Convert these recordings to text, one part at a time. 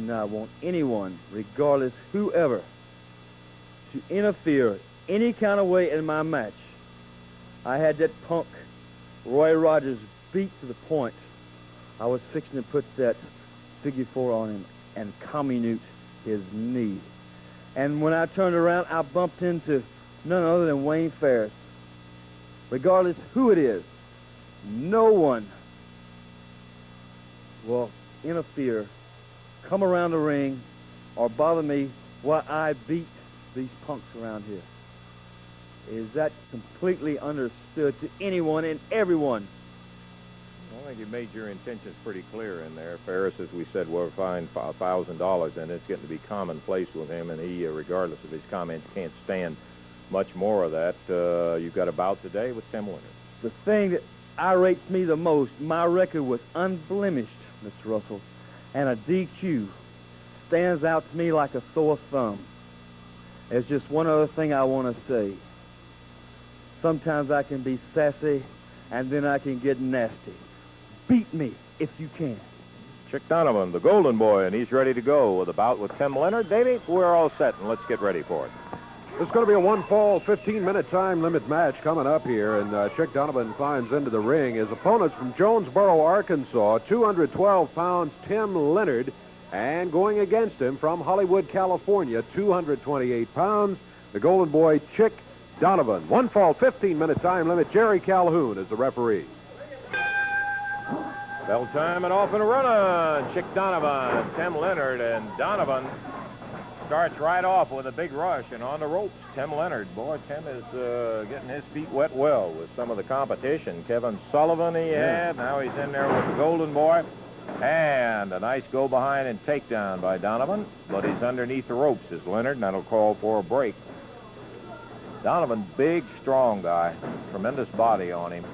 not want anyone, regardless whoever, to interfere any kind of way in my match. I had that punk Roy Rogers beat to the point I was fixing to put that figure four on him and comminute his knee. And when I turned around, I bumped into none other than Wayne Ferris. Regardless who it is, no one will interfere, come around the ring, or bother me while I beat these punks around here. Is that completely understood to anyone and everyone? I think you made your intentions pretty clear in there. Ferris, as we said, will find $1,000, and it's getting to be commonplace with him, and he, regardless of his comments, can't stand much more of that. You've got a bout today with Tim Leonard. The thing that irrates me the most, my record was unblemished, Mr. Russell, and a DQ stands out to me like a sore thumb. There's just one other thing I want to say. Sometimes I can be sassy, and then I can get nasty. Beat me if you can. Chick Donovan, the Golden Boy, and he's ready to go with a bout with Tim Leonard. Davey, we're all set, and let's get ready for it. It's going to be a one-fall, 15-minute time limit match coming up here, and Chick Donovan climbs into the ring. His opponents from Jonesboro, Arkansas, 212 pounds, Tim Leonard, and going against him from Hollywood, California, 228 pounds, the Golden Boy, Chick Donovan. One fall, 15-minute time limit. Jerry Calhoun is the referee. Bell time and off and running. Chick Donovan, Tim Leonard, and Donovan starts right off with a big rush and on the ropes. Tim Leonard, boy, Tim is getting his feet wet well with some of the competition. Kevin Sullivan he had. Now he's in there with the Golden Boy. And a nice go behind and takedown by Donovan, but he's underneath the ropes is Leonard, and that'll call for a break. Donovan, big, strong guy, tremendous body on him.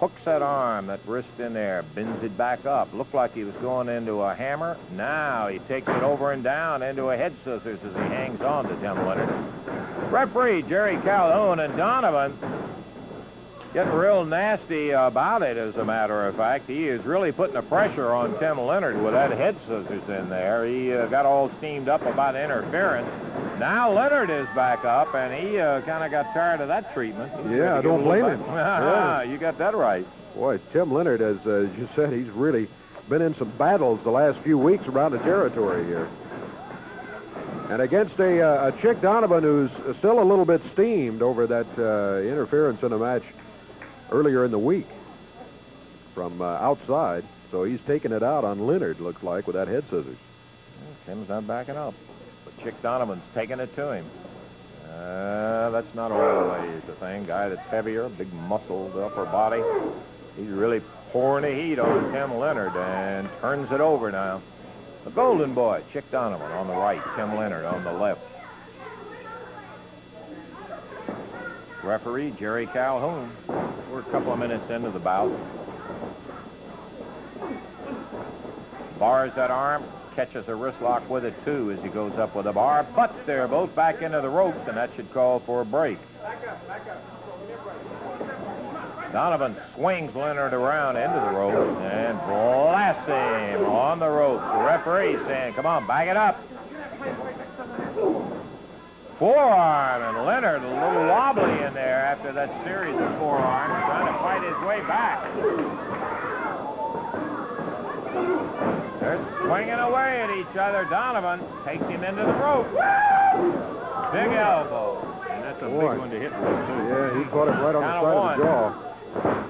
Hooks that arm, that wrist in there, bends it back up. Looked like he was going into a hammer. Now he takes it over and down into a head scissors as he hangs on to Tim Leonard. Referee Jerry Calhoun, and Donovan getting real nasty about it, as a matter of fact. He is really putting the pressure on Tim Leonard with that head scissors in there. He got all steamed up about interference. Now Leonard is back up, and he kind of got tired of that treatment. Yeah, I don't blame him. Yeah. You got that right. Boy, Tim Leonard, as you said, he's really been in some battles the last few weeks around the territory here. And against a Chick Donovan who's still a little bit steamed over that interference in a match earlier in the week from outside. So he's taking it out on Leonard, looks like, with that head scissors. Tim's not backing up. But Chick Donovan's taking it to him. That's not always the thing. Guy that's heavier, big muscled upper body. He's really pouring the heat on Tim Leonard and turns it over now. The Golden Boy, Chick Donovan on the right, Tim Leonard on the left. Referee Jerry Calhoun. We're a couple of minutes into the bout. Bars that arm, catches a wrist lock with it too as he goes up with a bar, but they're both back into the ropes, and that should call for a break. Donovan swings Leonard around into the ropes and blasts him on the ropes. The referee saying, come on, back it up. Forearm, and Leonard a little wobbly in there after that series of forearms, trying to fight his way back. They're swinging away at each other. Donovan takes him into the rope. Big elbow. And that's a big one to hit with, too. Yeah, he caught it right on the side of the jaw.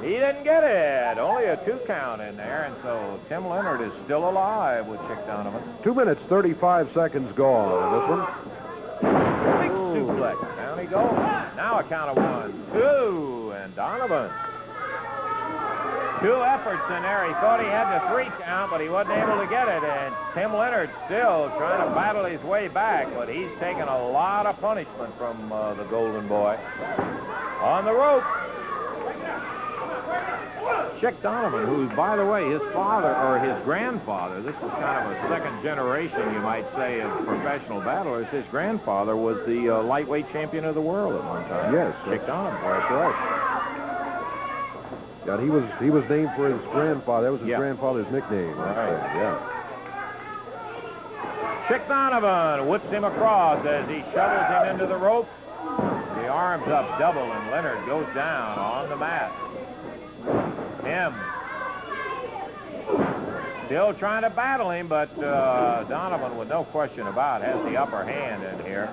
He didn't get it. Only a 2 count in there, and so Tim Leonard is still alive with Chick Donovan. 2 minutes, 35 seconds gone on this one. Big suplex. Down he goes. Now a count of 1, 2, and Donovan. 2 efforts in there. He thought he had the 3 count, but he wasn't able to get it. And Tim Leonard still trying to battle his way back, but he's taken a lot of punishment from the Golden Boy. On the rope. Chick Donovan, who, by the way, his father, or his grandfather, this is kind of a second generation, you might say, of professional battlers. His grandfather was the lightweight champion of the world at one time. Yes. Chick Donovan. That's right. God, he was named for his grandfather. That was his grandfather's nickname. Right. Yeah. Chick Donovan whips him across as he shovels him into the ropes. The arms up double, and Leonard goes down on the mat. Tim still trying to battle him, but Donovan, with no question about it, has the upper hand in here.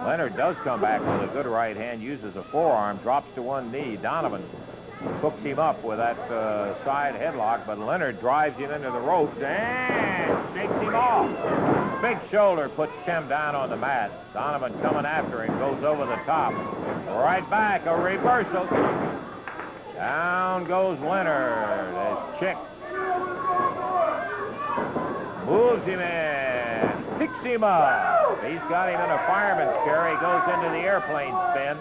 Leonard does come back with a good right hand, uses a forearm, drops to one knee. Donovan hooks him up with that side headlock, but Leonard drives him into the ropes and shakes him off. Big shoulder puts Tim down on the mat. Donovan coming after him, goes over the top. Right back, a reversal. Down goes Leonard as Chick moves him in, picks him up. He's got him in a fireman's carry. He goes into the airplane spin,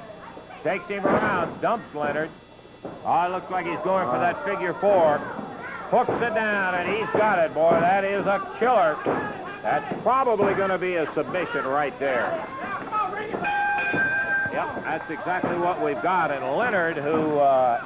takes him around, dumps Leonard. Oh, it looks like he's going for that figure four. Hooks it down, and he's got it, boy. That is a killer. That's probably going to be a submission right there. Yep, that's exactly what we've got. And Leonard, who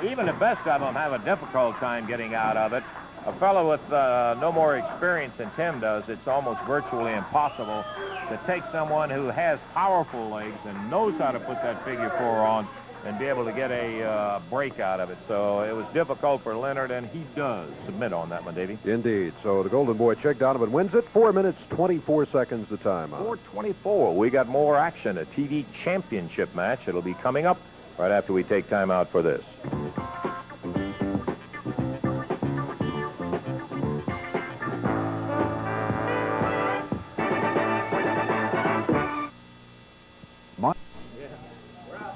even the best of them have a difficult time getting out of it, a fellow with no more experience than Tim does, it's almost virtually impossible to take someone who has powerful legs and knows how to put that figure four on and be able to get a break out of it. So it was difficult for Leonard, and he does submit on that one, Davey. Indeed. So the Golden Boy, Chick Donovan, wins it. 4 minutes, 24 seconds the time. 4:24. We got more action, a TV championship match. It'll be coming up right after we take time out for this.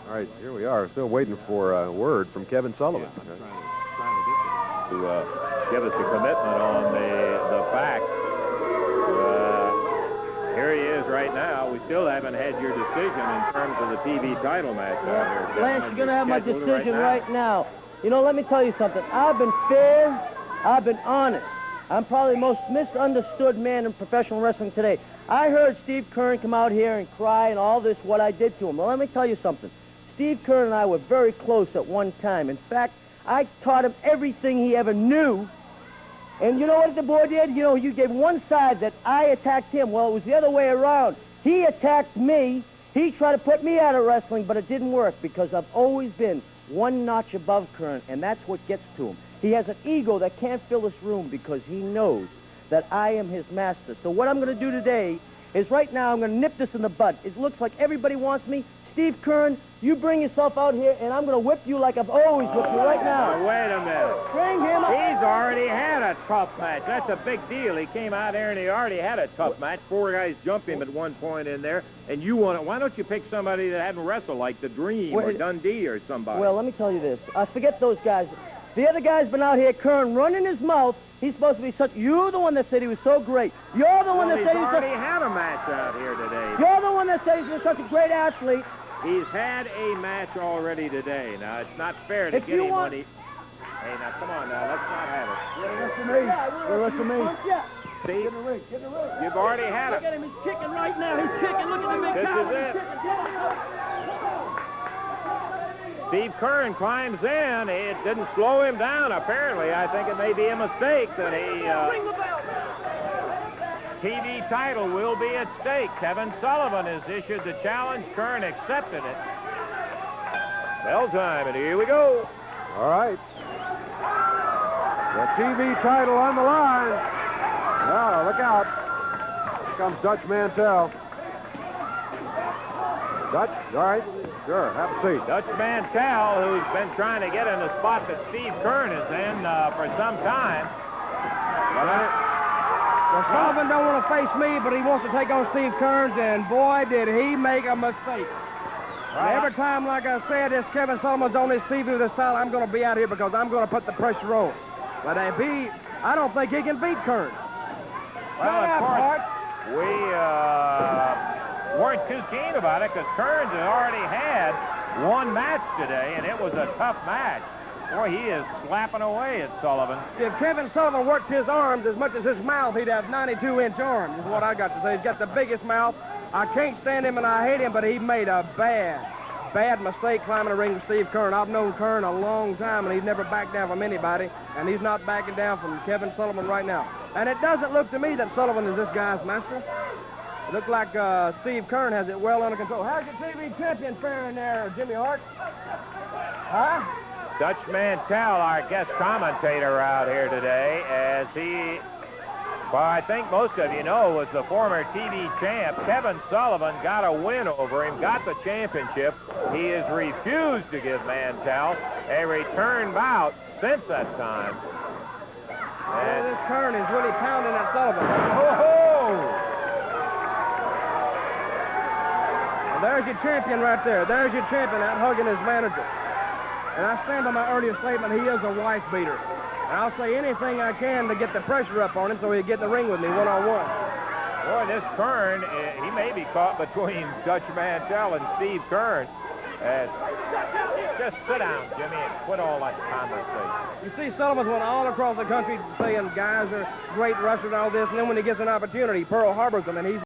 All right, here we are, still waiting for a word from Kevin Sullivan. Yeah, trying to get to give us a commitment on the fact. Here he is right now. We still haven't had your decision in terms of the TV title match out here. Lance, you're going to have my decision right now. You know, let me tell you something. I've been fair. I've been honest. I'm probably the most misunderstood man in professional wrestling today. I heard Steve Keirn come out here and cry and all this, what I did to him. Well, let me tell you something. Steve Keirn and I were very close at one time. In fact, I taught him everything he ever knew. And you know what the boy did? You know, you gave one side that I attacked him. Well, it was the other way around. He attacked me. He tried to put me out of wrestling, but it didn't work because I've always been one notch above Keirn, and that's what gets to him. He has an ego that can't fill this room because he knows that I am his master. So what I'm going to do today is right now I'm going to nip this in the bud. It looks like everybody wants me. Steve Keirn, you bring yourself out here, and I'm going to whip you like I've always whipped you right now. Wait a minute. Bring him up. He's already had a tough match. That's a big deal. He came out there, and he already had a tough match. 4 guys jumped him at one point in there, and you want it. Why don't you pick somebody that hadn't wrestled, like The Dream or Dundee or somebody? Well, let me tell you this. Forget those guys. The other guy's been out here, Keirn, running his mouth. He's supposed to be such... You're the one that said he was so great. You're the one that said he's already had a match out here today. You're the one that said he's such a great athlete. He's had a match already today. Now, it's not fair to get him when he... Hey, now, come on now. Let's not have it. Listen to me. See? Get in the ring. Get in the ring. You've already had it. Look at him. He's kicking right now. He's kicking. Look at the big This is it. Steve Keirn climbs in. It didn't slow him down, apparently. I think it may be a mistake that he... Ring the bell. TV title will be at stake. Kevin Sullivan has issued the challenge. Keirn accepted it. Bell time, and here we go. All right. The TV title on the line. Oh, look out. Here comes Dutch Mantell. Dutch, all right. Sure, have a seat. Dutch Mantell, who's been trying to get in the spot that Steve Keirn is in for some time. Well, Sullivan don't want to face me, but he wants to take on Steve Keirn, and boy, did he make a mistake. Right. Every time, like I said, this Kevin Sullivan's on this TV with this style, I'm going to be out here because I'm going to put the pressure on. But I don't think he can beat Keirn. Well, of course, we weren't too keen about it because Keirn had already had one match today, and it was a tough match. Boy, he is slapping away at Sullivan. If Kevin Sullivan worked his arms as much as his mouth, he'd have 92-inch arms, is what I got to say. He's got the biggest mouth. I can't stand him and I hate him, but he made a bad mistake climbing the ring with Steve Keirn. I've known Keirn a long time, and he's never backed down from anybody, and he's not backing down from Kevin Sullivan right now. And it doesn't look to me that Sullivan is this guy's master. Look like Steve Kern has it well under control. How's your TV champion faring there, Jimmy Hart? Huh? Dutch Mantell, our guest commentator out here today, as he, well, I think most of you know, was the former TV champ. Kevin Sullivan got a win over him, got the championship. He has refused to give Mantell a return bout since that time. And this Kern is really pounding at Sullivan. Oh-ho! There's your champion right there. There's your champion out hugging his manager. And I stand by my earlier statement, he is a wife beater. And I'll say anything I can to get the pressure up on him so he'll get in the ring with me one-on-one. Boy, this Kern, he may be caught between Dutch Mantell and Steve Kern. Just sit down, Jimmy, and quit all that conversation. You see, Sullivan's went all across the country saying guys are great wrestlers and all this, and then when he gets an opportunity, Pearl Harbors them, and he's